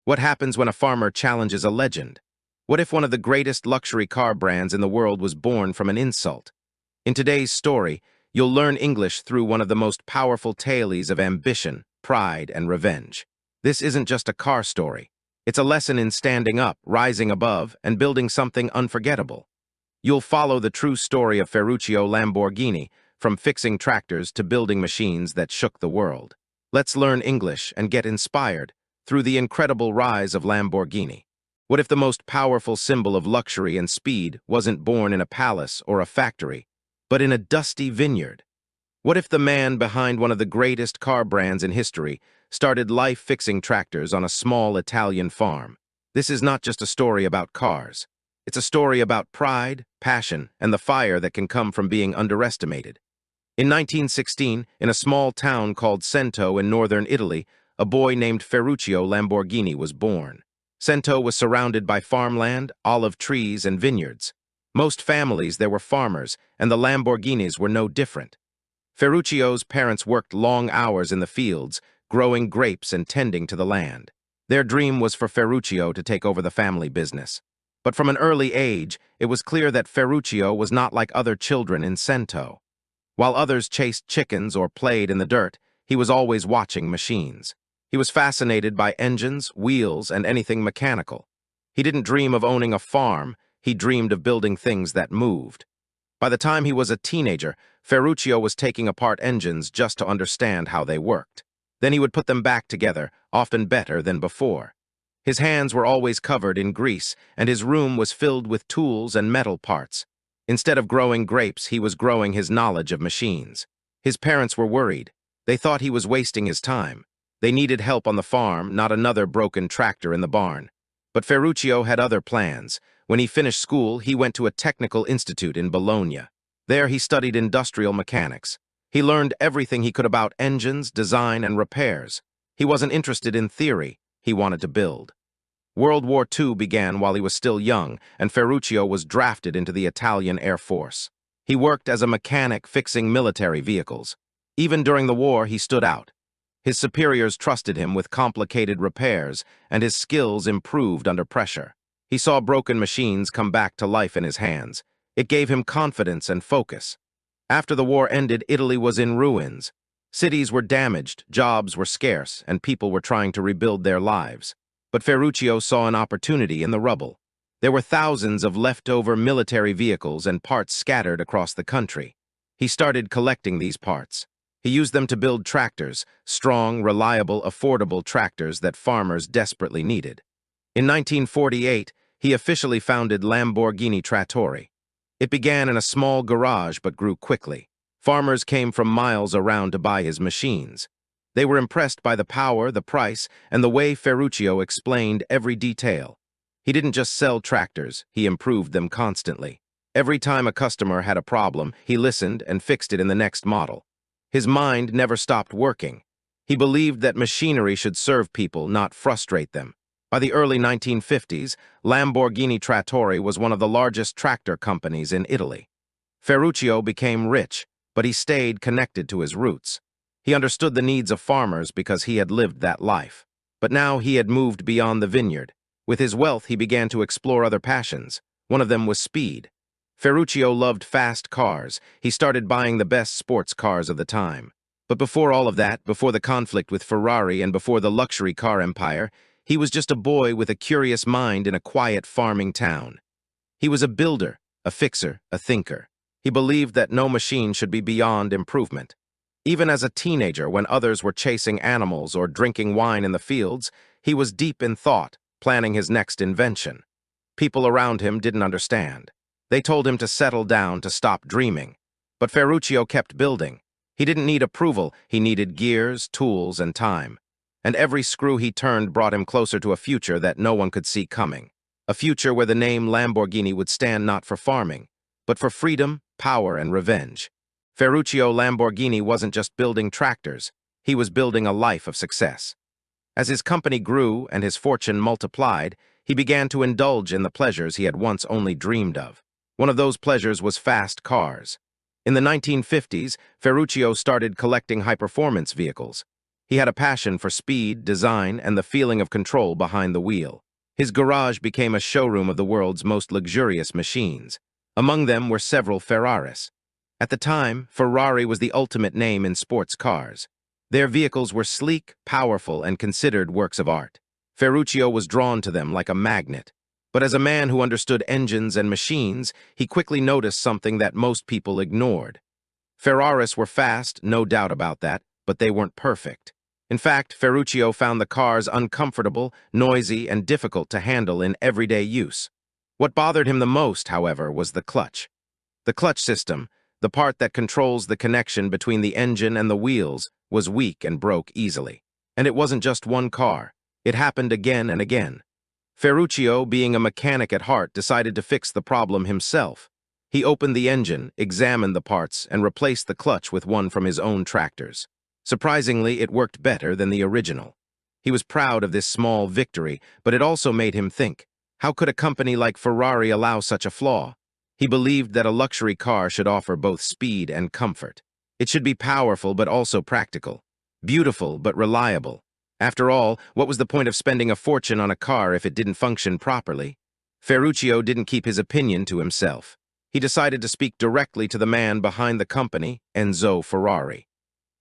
What happens when a farmer challenges a legend? What if one of the greatest luxury car brands in the world was born from an insult? In today's story, you'll learn English through one of the most powerful tales of ambition, pride, and revenge. This isn't just a car story. It's a lesson in standing up, rising above, and building something unforgettable. You'll follow the true story of Ferruccio Lamborghini, from fixing tractors to building machines that shook the world. Let's learn English and get inspired through the incredible rise of Lamborghini. What if the most powerful symbol of luxury and speed wasn't born in a palace or a factory, but in a dusty vineyard? What if the man behind one of the greatest car brands in history started life fixing tractors on a small Italian farm? This is not just a story about cars. It's a story about pride, passion, and the fire that can come from being underestimated. In 1916, in a small town called Cento in northern Italy, a boy named Ferruccio Lamborghini was born. Cento was surrounded by farmland, olive trees, and vineyards. Most families there were farmers, and the Lamborghinis were no different. Ferruccio's parents worked long hours in the fields, growing grapes and tending to the land. Their dream was for Ferruccio to take over the family business. But from an early age, it was clear that Ferruccio was not like other children in Cento. While others chased chickens or played in the dirt, he was always watching machines. He was fascinated by engines, wheels, and anything mechanical. He didn't dream of owning a farm, he dreamed of building things that moved. By the time he was a teenager, Ferruccio was taking apart engines just to understand how they worked. Then he would put them back together, often better than before. His hands were always covered in grease, and his room was filled with tools and metal parts. Instead of growing grapes, he was growing his knowledge of machines. His parents were worried. They thought he was wasting his time. They needed help on the farm, not another broken tractor in the barn. But Ferruccio had other plans. When he finished school, he went to a technical institute in Bologna. There he studied industrial mechanics. He learned everything he could about engines, design, and repairs. He wasn't interested in theory. He wanted to build. World War II began while he was still young, and Ferruccio was drafted into the Italian Air Force. He worked as a mechanic fixing military vehicles. Even during the war, he stood out. His superiors trusted him with complicated repairs, and his skills improved under pressure. He saw broken machines come back to life in his hands. It gave him confidence and focus. After the war ended, Italy was in ruins. Cities were damaged, jobs were scarce, and people were trying to rebuild their lives. But Ferruccio saw an opportunity in the rubble. There were thousands of leftover military vehicles and parts scattered across the country. He started collecting these parts. He used them to build tractors, strong, reliable, affordable tractors that farmers desperately needed. In 1948, he officially founded Lamborghini Trattori. It began in a small garage but grew quickly. Farmers came from miles around to buy his machines. They were impressed by the power, the price, and the way Ferruccio explained every detail. He didn't just sell tractors, he improved them constantly. Every time a customer had a problem, he listened and fixed it in the next model. His mind never stopped working. He believed that machinery should serve people, not frustrate them. By the early 1950s, Lamborghini Trattori was one of the largest tractor companies in Italy. Ferruccio became rich, but he stayed connected to his roots. He understood the needs of farmers because he had lived that life. But now he had moved beyond the vineyard. With his wealth, he began to explore other passions. One of them was speed. Ferruccio loved fast cars. He started buying the best sports cars of the time. But before all of that, before the conflict with Ferrari and before the luxury car empire, he was just a boy with a curious mind in a quiet farming town. He was a builder, a fixer, a thinker. He believed that no machine should be beyond improvement. Even as a teenager, when others were chasing animals or drinking wine in the fields, he was deep in thought, planning his next invention. People around him didn't understand. They told him to settle down, to stop dreaming. But Ferruccio kept building. He didn't need approval, he needed gears, tools, and time. And every screw he turned brought him closer to a future that no one could see coming. A future where the name Lamborghini would stand not for farming, but for freedom, power, and revenge. Ferruccio Lamborghini wasn't just building tractors, he was building a life of success. As his company grew and his fortune multiplied, he began to indulge in the pleasures he had once only dreamed of. One of those pleasures was fast cars. In the 1950s, Ferruccio started collecting high-performance vehicles. He had a passion for speed, design, and the feeling of control behind the wheel. His garage became a showroom of the world's most luxurious machines. Among them were several Ferraris. At the time, Ferrari was the ultimate name in sports cars. Their vehicles were sleek, powerful, and considered works of art. Ferruccio was drawn to them like a magnet. But as a man who understood engines and machines, he quickly noticed something that most people ignored. Ferraris were fast, no doubt about that, but they weren't perfect. In fact, Ferruccio found the cars uncomfortable, noisy, and difficult to handle in everyday use. What bothered him the most, however, was the clutch. The clutch system, the part that controls the connection between the engine and the wheels, was weak and broke easily. And it wasn't just one car. It happened again and again. Ferruccio, being a mechanic at heart, decided to fix the problem himself. He opened the engine, examined the parts, and replaced the clutch with one from his own tractors. Surprisingly, it worked better than the original. He was proud of this small victory, but it also made him think, how could a company like Ferrari allow such a flaw? He believed that a luxury car should offer both speed and comfort. It should be powerful but also practical, beautiful but reliable. After all, what was the point of spending a fortune on a car if it didn't function properly? Ferruccio didn't keep his opinion to himself. He decided to speak directly to the man behind the company, Enzo Ferrari.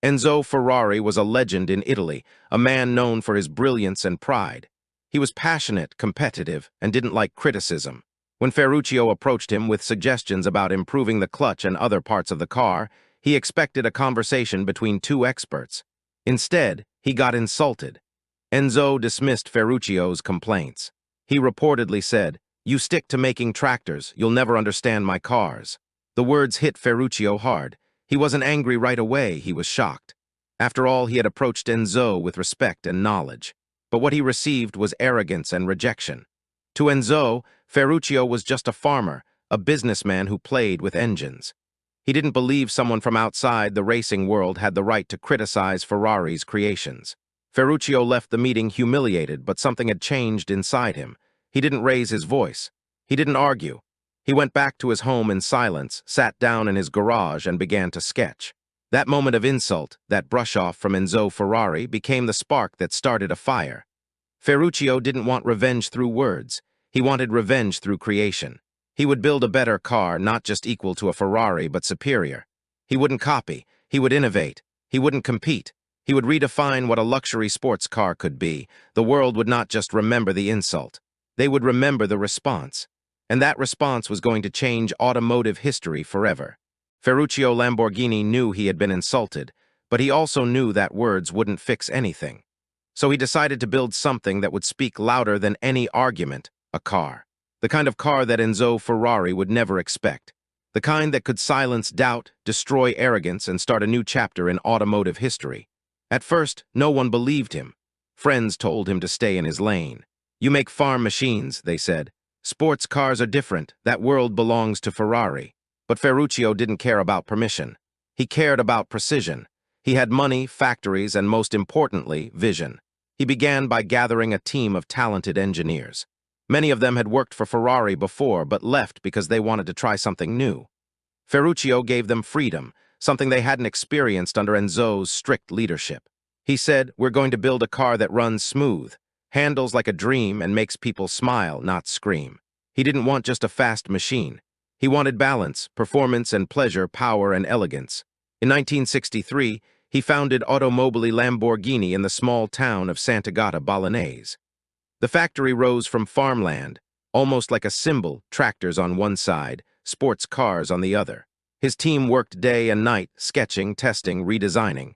Enzo Ferrari was a legend in Italy, a man known for his brilliance and pride. He was passionate, competitive, and didn't like criticism. When Ferruccio approached him with suggestions about improving the clutch and other parts of the car, he expected a conversation between two experts. Instead, he got insulted. Enzo dismissed Ferruccio's complaints. He reportedly said, "You stick to making tractors, you'll never understand my cars." The words hit Ferruccio hard. He wasn't angry right away, he was shocked. After all, he had approached Enzo with respect and knowledge. But what he received was arrogance and rejection. To Enzo, Ferruccio was just a farmer, a businessman who played with engines. He didn't believe someone from outside the racing world had the right to criticize Ferrari's creations. Ferruccio left the meeting humiliated, but something had changed inside him. He didn't raise his voice. He didn't argue. He went back to his home in silence, sat down in his garage, and began to sketch. That moment of insult, that brush-off from Enzo Ferrari, became the spark that started a fire. Ferruccio didn't want revenge through words. He wanted revenge through creation. He would build a better car, not just equal to a Ferrari, but superior. He wouldn't copy. He would innovate. He wouldn't compete. He would redefine what a luxury sports car could be. The world would not just remember the insult. They would remember the response. And that response was going to change automotive history forever. Ferruccio Lamborghini knew he had been insulted, but he also knew that words wouldn't fix anything. So he decided to build something that would speak louder than any argument, a car. The kind of car that Enzo Ferrari would never expect. The kind that could silence doubt, destroy arrogance, and start a new chapter in automotive history. At first, no one believed him. Friends told him to stay in his lane. "You make farm machines," they said. "Sports cars are different. That world belongs to Ferrari." But Ferruccio didn't care about permission. He cared about precision. He had money, factories, and most importantly, vision. He began by gathering a team of talented engineers. Many of them had worked for Ferrari before, but left because they wanted to try something new. Ferruccio gave them freedom, something they hadn't experienced under Enzo's strict leadership. He said, "We're going to build a car that runs smooth, handles like a dream, and makes people smile, not scream." He didn't want just a fast machine. He wanted balance, performance and pleasure, power and elegance. In 1963, he founded Automobili Lamborghini in the small town of Sant'Agata Bolognese. The factory rose from farmland, almost like a symbol, tractors on one side, sports cars on the other. His team worked day and night, sketching, testing, redesigning.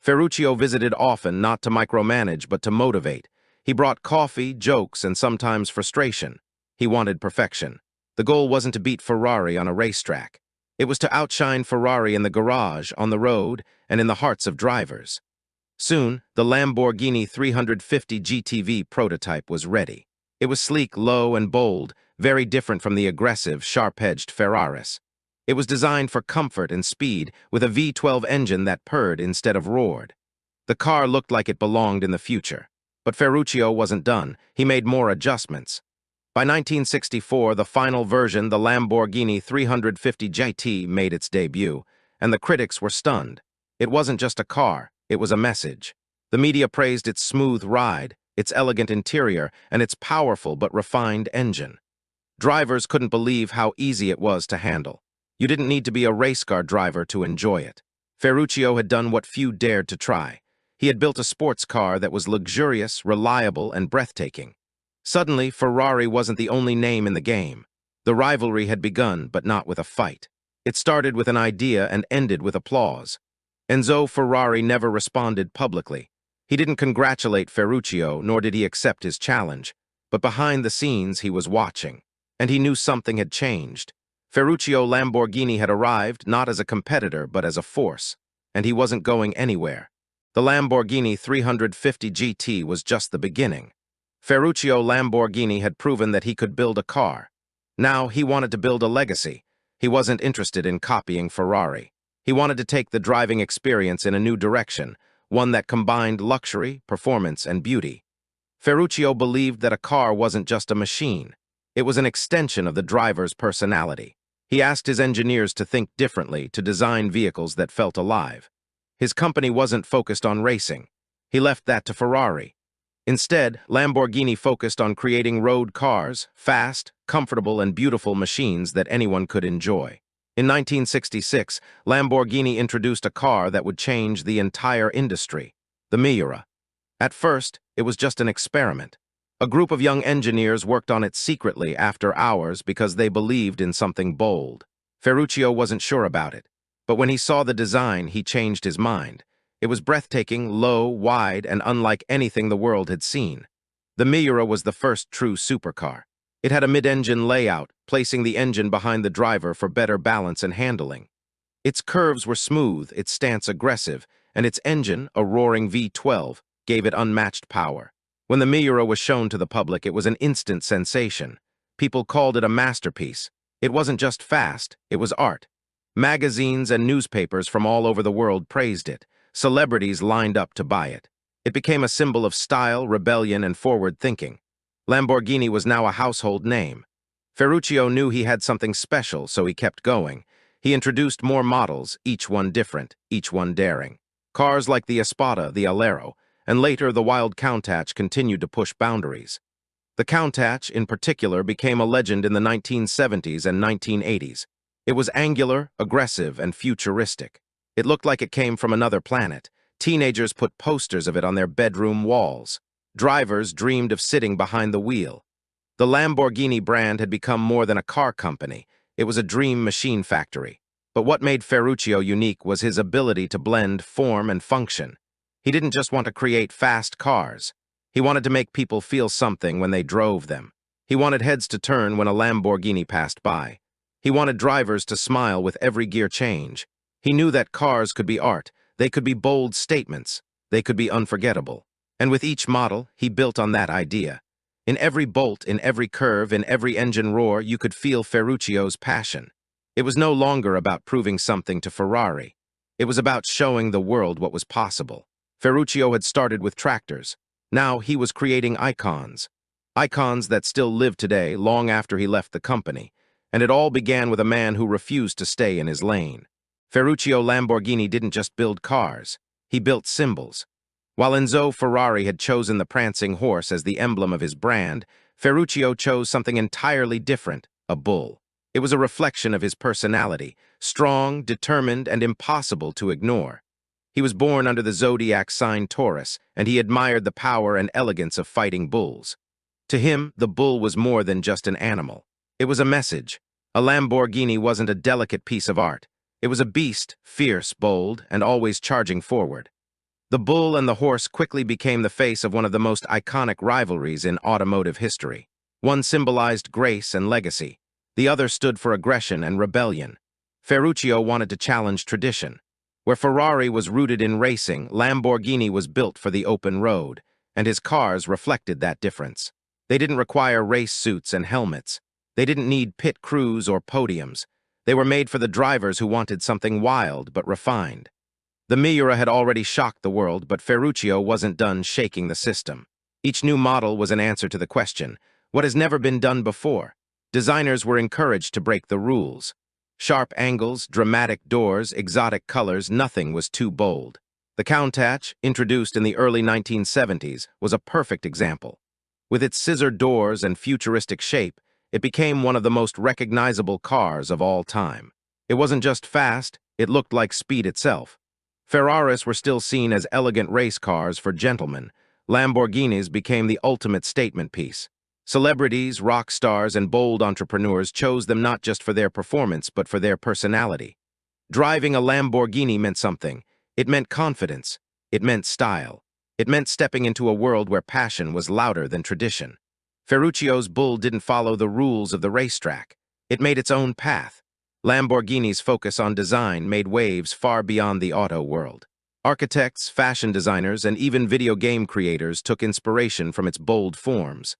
Ferruccio visited often, not to micromanage, but to motivate. He brought coffee, jokes, and sometimes frustration. He wanted perfection. The goal wasn't to beat Ferrari on a racetrack. It was to outshine Ferrari in the garage, on the road, and in the hearts of drivers. Soon, the Lamborghini 350 GTV prototype was ready. It was sleek, low, and bold, very different from the aggressive, sharp-edged Ferraris. It was designed for comfort and speed, with a V12 engine that purred instead of roared. The car looked like it belonged in the future. But Ferruccio wasn't done. He made more adjustments. By 1964, the final version, the Lamborghini 350 GT, made its debut, and the critics were stunned. It wasn't just a car, it was a message. The media praised its smooth ride, its elegant interior, and its powerful but refined engine. Drivers couldn't believe how easy it was to handle. You didn't need to be a race car driver to enjoy it. Ferruccio had done what few dared to try. He had built a sports car that was luxurious, reliable, and breathtaking. Suddenly, Ferrari wasn't the only name in the game. The rivalry had begun, but not with a fight. It started with an idea and ended with applause. Enzo Ferrari never responded publicly. He didn't congratulate Ferruccio, nor did he accept his challenge. But behind the scenes, he was watching. And he knew something had changed. Ferruccio Lamborghini had arrived not as a competitor, but as a force. And he wasn't going anywhere. The Lamborghini 350 GT was just the beginning. Ferruccio Lamborghini had proven that he could build a car. Now he wanted to build a legacy. He wasn't interested in copying Ferrari. He wanted to take the driving experience in a new direction, one that combined luxury, performance, and beauty. Ferruccio believed that a car wasn't just a machine. It was an extension of the driver's personality. He asked his engineers to think differently, to design vehicles that felt alive. His company wasn't focused on racing. He left that to Ferrari. Instead, Lamborghini focused on creating road cars, fast, comfortable, and beautiful machines that anyone could enjoy. In 1966, Lamborghini introduced a car that would change the entire industry, the Miura. At first, it was just an experiment. A group of young engineers worked on it secretly after hours because they believed in something bold. Ferruccio wasn't sure about it, but when he saw the design, he changed his mind. It was breathtaking, low, wide, and unlike anything the world had seen. The Miura was the first true supercar. It had a mid-engine layout, placing the engine behind the driver for better balance and handling. Its curves were smooth, its stance aggressive, and its engine, a roaring V12, gave it unmatched power. When the Miura was shown to the public, it was an instant sensation. People called it a masterpiece. It wasn't just fast, it was art. Magazines and newspapers from all over the world praised it. Celebrities lined up to buy it. It became a symbol of style, rebellion, and forward thinking. Lamborghini was now a household name. Ferruccio knew he had something special, so he kept going. He introduced more models, each one different, each one daring. Cars like the Espada, the Alero, and later the Wild Countach continued to push boundaries. The Countach, in particular, became a legend in the 1970s and 1980s. It was angular, aggressive, and futuristic. It looked like it came from another planet. Teenagers put posters of it on their bedroom walls. Drivers dreamed of sitting behind the wheel. The Lamborghini brand had become more than a car company. It was a dream machine factory. But what made Ferruccio unique was his ability to blend form and function. He didn't just want to create fast cars. He wanted to make people feel something when they drove them. He wanted heads to turn when a Lamborghini passed by. He wanted drivers to smile with every gear change. He knew that cars could be art, they could be bold statements, they could be unforgettable. And with each model, he built on that idea. In every bolt, in every curve, in every engine roar, you could feel Ferruccio's passion. It was no longer about proving something to Ferrari. It was about showing the world what was possible. Ferruccio had started with tractors. Now he was creating icons. Icons that still live today, long after he left the company. And it all began with a man who refused to stay in his lane. Ferruccio Lamborghini didn't just build cars, he built symbols. While Enzo Ferrari had chosen the prancing horse as the emblem of his brand, Ferruccio chose something entirely different, a bull. It was a reflection of his personality, strong, determined, and impossible to ignore. He was born under the zodiac sign Taurus, and he admired the power and elegance of fighting bulls. To him, the bull was more than just an animal. It was a message. A Lamborghini wasn't a delicate piece of art. It was a beast, fierce, bold, and always charging forward. The bull and the horse quickly became the face of one of the most iconic rivalries in automotive history. One symbolized grace and legacy. The other stood for aggression and rebellion. Ferruccio wanted to challenge tradition. Where Ferrari was rooted in racing, Lamborghini was built for the open road, and his cars reflected that difference. They didn't require race suits and helmets. They didn't need pit crews or podiums. They were made for the drivers who wanted something wild but refined. The Miura had already shocked the world, but Ferruccio wasn't done shaking the system. Each new model was an answer to the question, what has never been done before? Designers were encouraged to break the rules. Sharp angles, dramatic doors, exotic colors, nothing was too bold. The Countach, introduced in the early 1970s, was a perfect example. With its scissor doors and futuristic shape, it became one of the most recognizable cars of all time. It wasn't just fast, it looked like speed itself. Ferraris were still seen as elegant race cars for gentlemen. Lamborghinis became the ultimate statement piece. Celebrities, rock stars, and bold entrepreneurs chose them not just for their performance, but for their personality. Driving a Lamborghini meant something. It meant confidence. It meant style. It meant stepping into a world where passion was louder than tradition. Ferruccio's Bull didn't follow the rules of the racetrack. It made its own path. Lamborghini's focus on design made waves far beyond the auto world. Architects, fashion designers, and even video game creators took inspiration from its bold forms.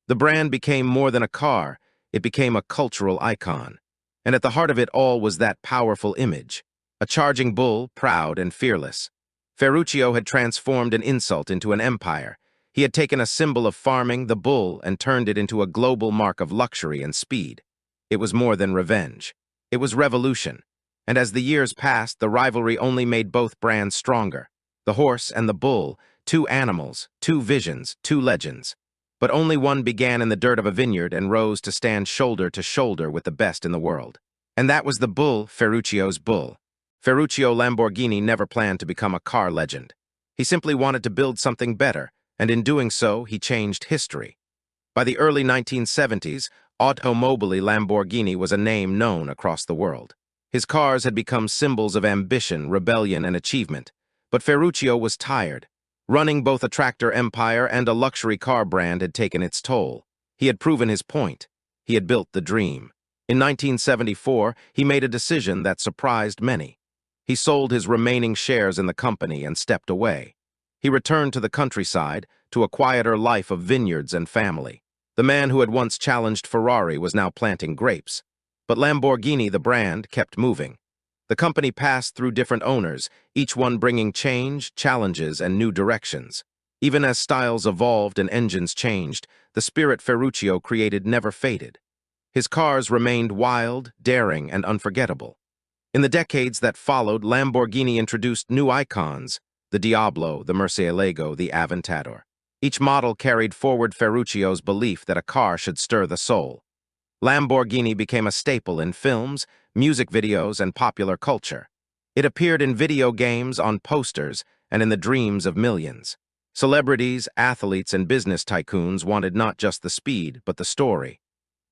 The brand became more than a car, it became a cultural icon. And at the heart of it all was that powerful image. A charging bull, proud and fearless. Ferruccio had transformed an insult into an empire. He had taken a symbol of farming, the bull, and turned it into a global mark of luxury and speed. It was more than revenge. It was revolution. And as the years passed, the rivalry only made both brands stronger. The horse and the bull, two animals, two visions, two legends. But only one began in the dirt of a vineyard and rose to stand shoulder to shoulder with the best in the world. And that was the bull, Ferruccio's Bull. Ferruccio Lamborghini never planned to become a car legend. He simply wanted to build something better, and in doing so, he changed history. By the early 1970s, Automobile Lamborghini was a name known across the world. His cars had become symbols of ambition, rebellion, and achievement. But Ferruccio was tired. Running both a tractor empire and a luxury car brand had taken its toll. He had proven his point. He had built the dream. In 1974, he made a decision that surprised many. He sold his remaining shares in the company and stepped away. He returned to the countryside, to a quieter life of vineyards and family. The man who had once challenged Ferrari was now planting grapes. But Lamborghini, the brand, kept moving. The company passed through different owners, each one bringing change, challenges, and new directions. Even as styles evolved and engines changed, the spirit Ferruccio created never faded. His cars remained wild, daring, and unforgettable. In the decades that followed, Lamborghini introduced new icons, the Diablo, the Murcielago, the Aventador. Each model carried forward Ferruccio's belief that a car should stir the soul. Lamborghini became a staple in films, music videos, and popular culture. It appeared in video games, on posters, and in the dreams of millions. Celebrities, athletes, and business tycoons wanted not just the speed, but the story.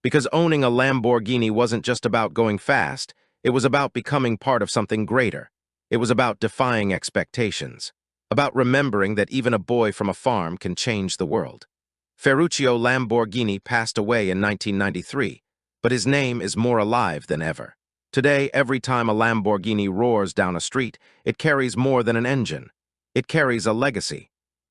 Because owning a Lamborghini wasn't just about going fast, it was about becoming part of something greater. It was about defying expectations. About remembering that even a boy from a farm can change the world. Ferruccio Lamborghini passed away in 1993, but his name is more alive than ever. Today, every time a Lamborghini roars down a street, it carries more than an engine. It carries a legacy.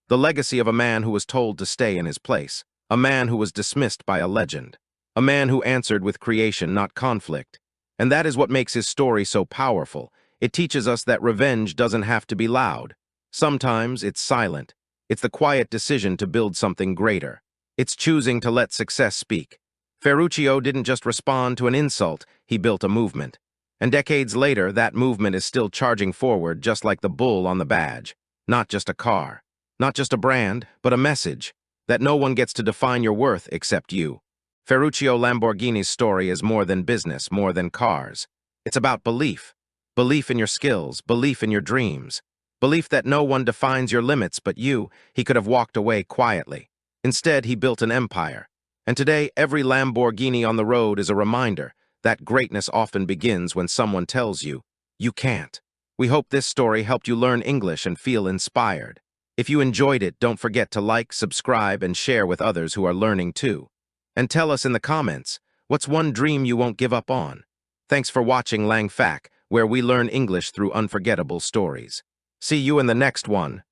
The legacy of a man who was told to stay in his place, a man who was dismissed by a legend, a man who answered with creation, not conflict. And that is what makes his story so powerful. It teaches us that revenge doesn't have to be loud. Sometimes it's silent. It's the quiet decision to build something greater. It's choosing to let success speak. Ferruccio didn't just respond to an insult, he built a movement. And decades later, that movement is still charging forward just like the bull on the badge. Not just a car. Not just a brand, but a message. That no one gets to define your worth except you. Ferruccio Lamborghini's story is more than business, more than cars. It's about belief. Belief in your skills, belief in your dreams. Belief that no one defines your limits but you. He could have walked away quietly. Instead, he built an empire. And today, every Lamborghini on the road is a reminder that greatness often begins when someone tells you, you can't. We hope this story helped you learn English and feel inspired. If you enjoyed it, don't forget to like, subscribe, and share with others who are learning too. And tell us in the comments, what's one dream you won't give up on? Thanks for watching Lang Fac, where we learn English through unforgettable stories. See you in the next one.